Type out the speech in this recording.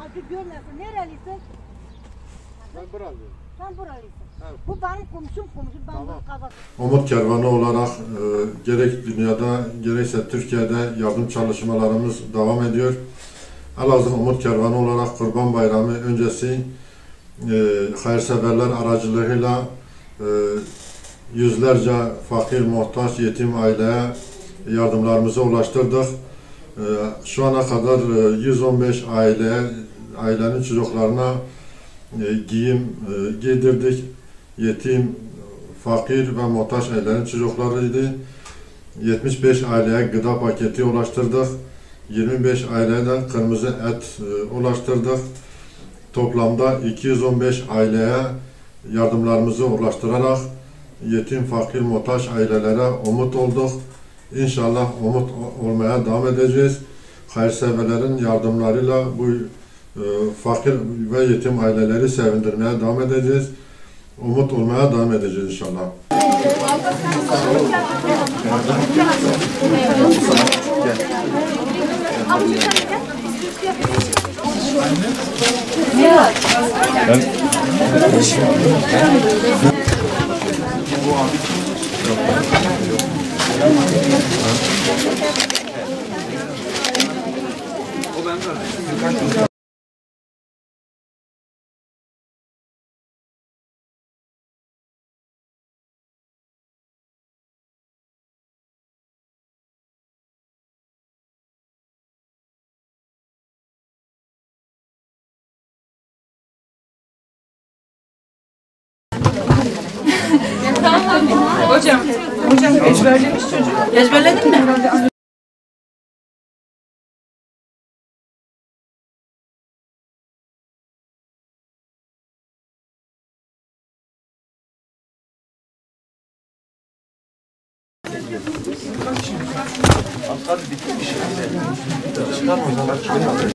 Abi görmüyorsun. Nerelisin? Ben buralıyım. Sen buralısın. Evet. Bu benim komşum. Ben Tamam. bunu kazandım. Umut Kervanı olarak gerek dünyada gerekse Türkiye'de yardım çalışmalarımız devam ediyor. Elazığ Umut Kervanı olarak Kurban Bayramı öncesi hayırseverler aracılığıyla yüzlerce fakir, muhtaç, yetim aileye yardımlarımızı ulaştırdık. Şu ana kadar 115 ailenin çocuklarına giyim giydirdik. Yetim, fakir ve muhtaç ailelerin çocuklarıydı. 75 aileye gıda paketi ulaştırdık. 25 aileye de kırmızı et ulaştırdık. Toplamda 215 aileye yardımlarımızı ulaştırarak yetim, fakir, muhtaç ailelere umut olduk. İnşallah umut olmaya devam edeceğiz. Hayırseverlerin yardımlarıyla bu fakir ve yetim aileleri sevindirmeye devam edeceğiz. Umut olmaya devam edeceğiz inşallah. Hocam ezberlemiş çocuk. Ezberledin mi? Hadi bitmiş. Çıkar o zaman.